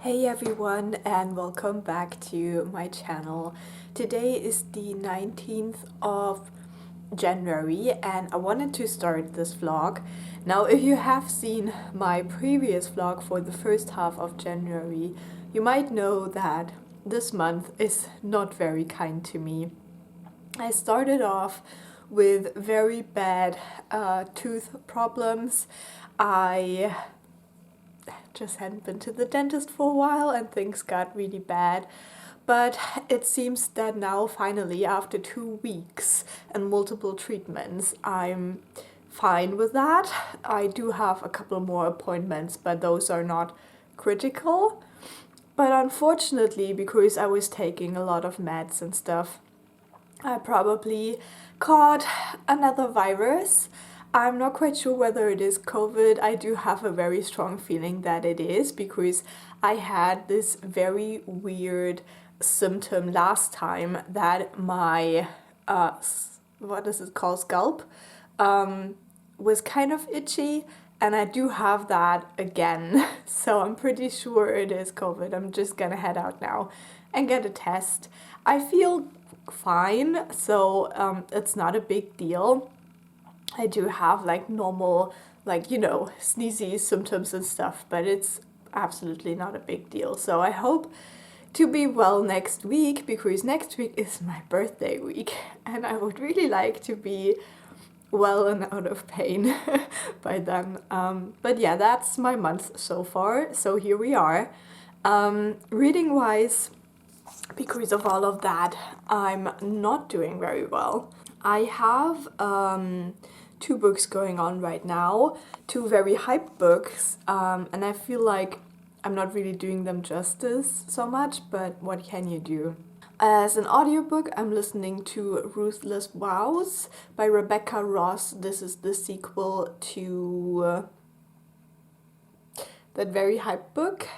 Hey everyone, and welcome back to my channel. Today is the 19th of January and I wanted to start this vlog. Now if you have seen my previous vlog for the first half of January, you might know that this month is not very kind to me. I started off with very bad tooth problems. I just hadn't been to the dentist for a while and things got really bad. But it seems that now finally, after 2 weeks and multiple treatments, I'm fine with that. I do have a couple more appointments, but those are not critical. But unfortunately, because I was taking a lot of meds and stuff, I probably caught another virus. I'm not quite sure whether it is COVID. I do have a very strong feeling that it is because I had this very weird symptom last time that my, what is it called, scalp, was kind of itchy, and I do have that again. So I'm pretty sure it is COVID. I'm just gonna head out now and get a test. I feel fine, so it's not a big deal. I do have like normal, sneezy symptoms and stuff, but it's absolutely not a big deal. So I hope to be well next week, because next week is my birthday week and I would really like to be well and out of pain by then. But yeah, that's my month so far. So here we are. Reading wise, because of all of that, I'm not doing very well. I have 2 books going on right now, 2 very hyped books, and I feel like I'm not really doing them justice so much, but what can you do? As an audiobook, I'm listening to Ruthless, Vows by Rebecca Ross. This is the sequel to that very hyped book.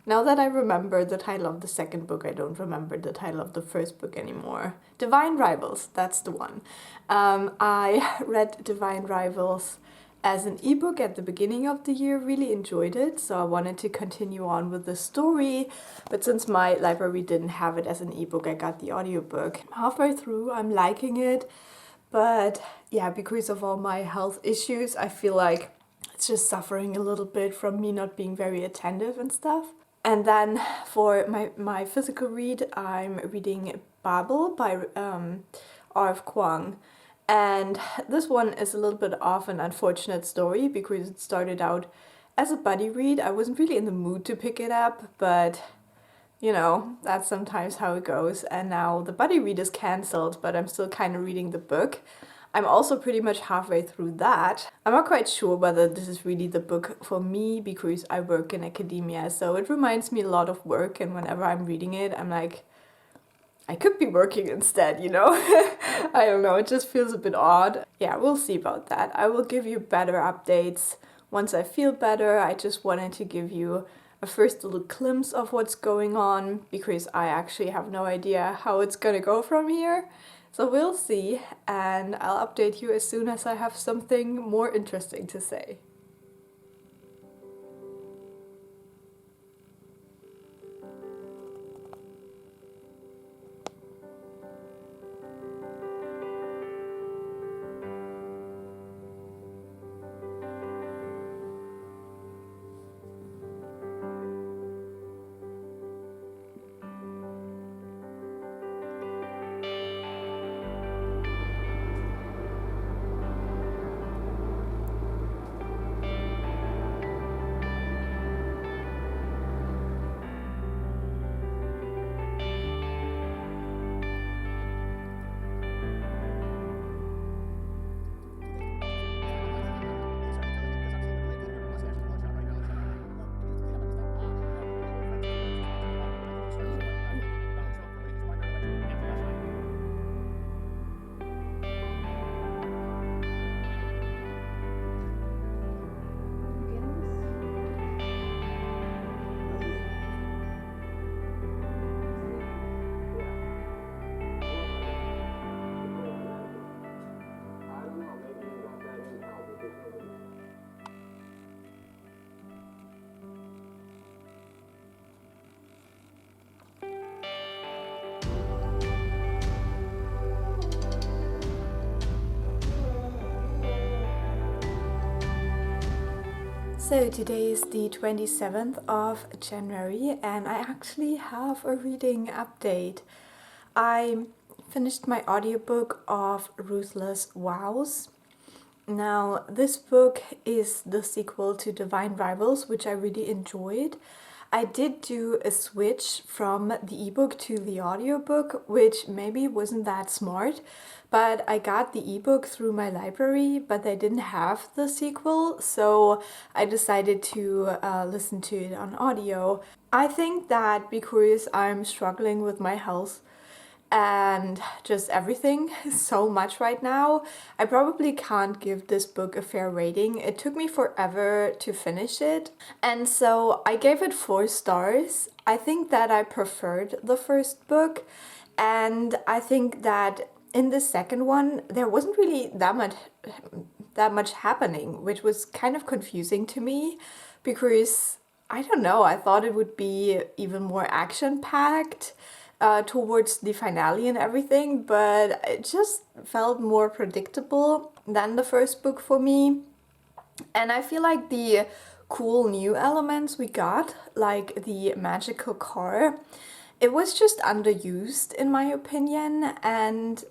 Now that I remember the title of the second book, I don't remember the title of the first book anymore. Divine Rivals, that's the one. I read Divine Rivals as an ebook at the beginning of the year, really enjoyed it, so I wanted to continue on with the story, but since my library didn't have it as an ebook, I got the audiobook. Halfway through, I'm liking it, but yeah, because of all my health issues, I feel like it's just suffering a little bit from me not being very attentive and stuff. And then for my physical read, I'm reading Babel by R F Kuang. And this one is a little bit of an unfortunate story because it started out as a buddy read. I wasn't really in the mood to pick it up, but you know, that's sometimes how it goes. And now the buddy read is cancelled, but I'm still kind of reading the book. I'm also pretty much halfway through that. I'm not quite sure whether this is really the book for me because I work in academia, so it reminds me a lot of work, and whenever I'm reading it, I'm like, I could be working instead, you know? I don't know, it just feels a bit odd. Yeah, we'll see about that. I will give you better updates once I feel better. I just wanted to give you a first little glimpse of what's going on because I actually have no idea how it's gonna go from here. So we'll see, and I'll update you as soon as I have something more interesting to say. So today is the 27th of January and I actually have a reading update. I finished my audiobook of Ruthless, Vows. Now this book is the sequel to Divine Rivals, which I really enjoyed. I did do a switch from the ebook to the audiobook, which maybe wasn't that smart, but I got the ebook through my library, but they didn't have the sequel, so I decided to listen to it on audio. I think that because I'm struggling with my health and just everything so much right now, I probably can't give this book a fair rating. It took me forever to finish it, and so I gave it 4 stars. I think that I preferred the first book, and I think that in the second one there wasn't really that much happening, which was kind of confusing to me because I don't know, I thought it would be even more action-packed towards the finale and everything, but it just felt more predictable than the first book for me. And I feel like the cool new elements we got, like the magical car, it was just underused in my opinion and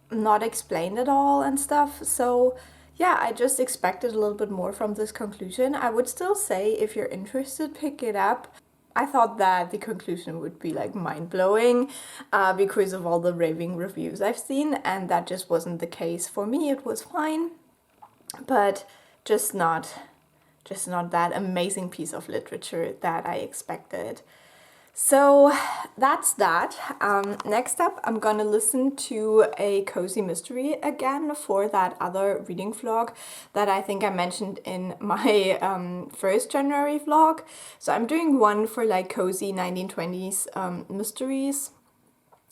not explained at all and stuff. So yeah, I just expected a little bit more from this conclusion. I would still say if you're interested, pick it up. I thought that the conclusion would be like mind-blowing because of all the raving reviews I've seen, and that just wasn't the case for me. It was fine, but just not that amazing piece of literature that I expected. So that's that. Next up, I'm gonna listen to a cozy mystery again for that other reading vlog that I think I mentioned in my first January vlog. So I'm doing one for like cozy 1920s mysteries,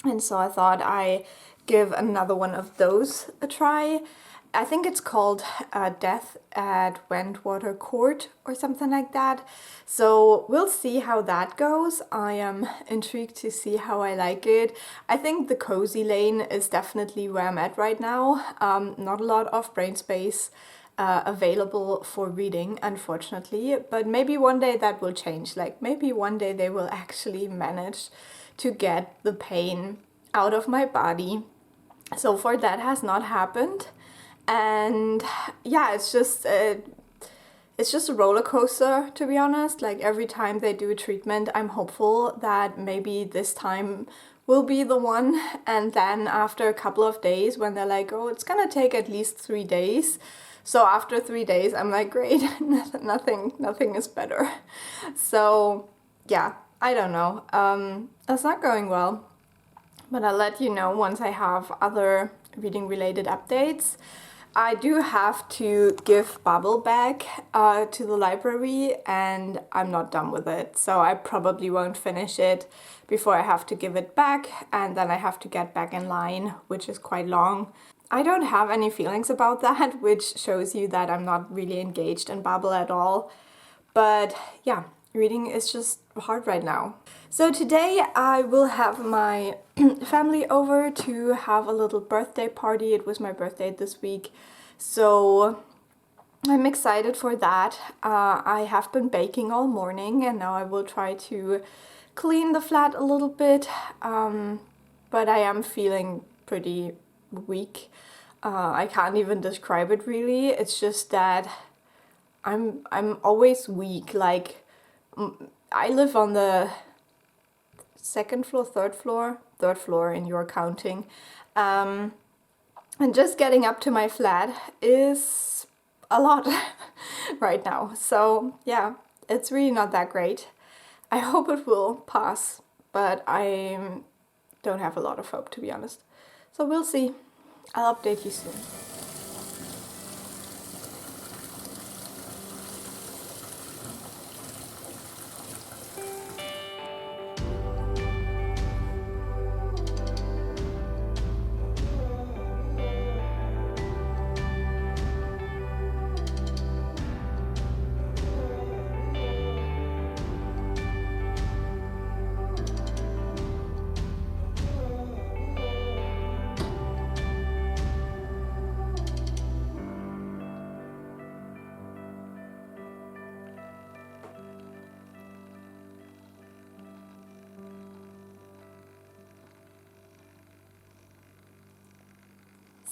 and so I thought I give another one of those a try. I think it's called Death at Wentwater Court or something like that. So we'll see how that goes. I am intrigued to see how I like it. I think the cozy lane is definitely where I'm at right now. Not a lot of brain space available for reading, unfortunately, but maybe one day that will change. Like maybe one day they will actually manage to get the pain out of my body. So far that has not happened. And yeah, it's just a roller coaster, to be honest. Like every time they do a treatment, I'm hopeful that maybe this time will be the one. And then after a couple of days, when they're like, oh, it's gonna take at least 3 days. So after 3 days, I'm like, great, nothing is better. So yeah, I don't know. It's not going well, but I'll let you know once I have other reading related updates. I do have to give Babel back to the library, and I'm not done with it, so I probably won't finish it before I have to give it back, and then I have to get back in line, which is quite long. I don't have any feelings about that, which shows you that I'm not really engaged in Babel at all. But yeah, reading is just hard right now. So today I will have my family over to have a little birthday party. It was my birthday this week, so I'm excited for that. I have been baking all morning and now I will try to clean the flat a little bit, but I am feeling pretty weak. I can't even describe it really. It's just that I'm always weak. Like I live on the second floor, third floor in your counting. And just getting up to my flat is a lot right now. So yeah, it's really not that great. I hope it will pass, but I don't have a lot of hope, to be honest. So we'll see. I'll update you soon.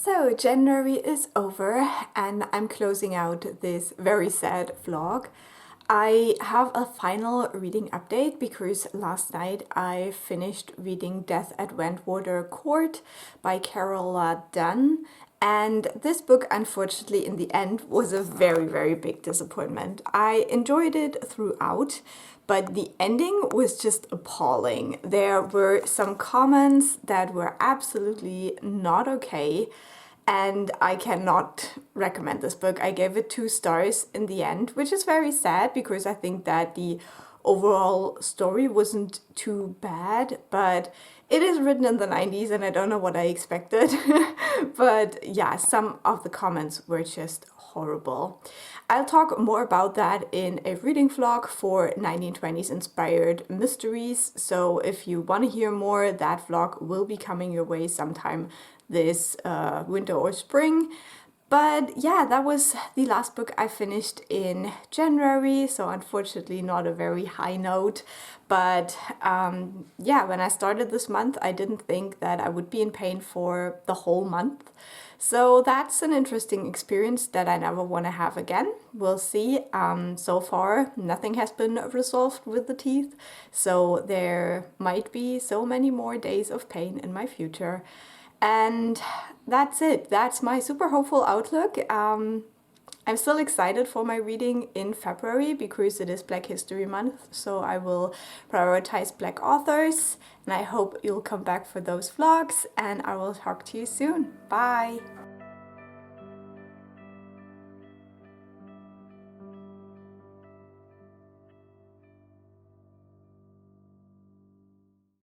So January is over and I'm closing out this very sad vlog. I have a final reading update because last night I finished reading Death at Wentwater Court by Carola Dunn, and this book unfortunately in the end was a very big disappointment. I enjoyed it throughout, but the ending was just appalling. There were some comments that were absolutely not okay, and I cannot recommend this book. I gave it 2 stars in the end, which is very sad because I think that the overall story wasn't too bad, but it is written in the 90s and I don't know what I expected. But yeah, some of the comments were just horrible. I'll talk more about that in a reading vlog for 1920s inspired mysteries. So if you want to hear more, that vlog will be coming your way sometime this winter or spring. But yeah, that was the last book I finished in January, so unfortunately not a very high note. But yeah, when I started this month, I didn't think that I would be in pain for the whole month. So that's an interesting experience that I never want to have again. We'll see. So far, nothing has been resolved with the teeth, so there might be so many more days of pain in my future. And that's it. That's my super hopeful outlook. I'm still excited for my reading in February because it is Black History Month, so I will prioritize Black authors, and I hope you'll come back for those vlogs, and I will talk to you soon. Bye!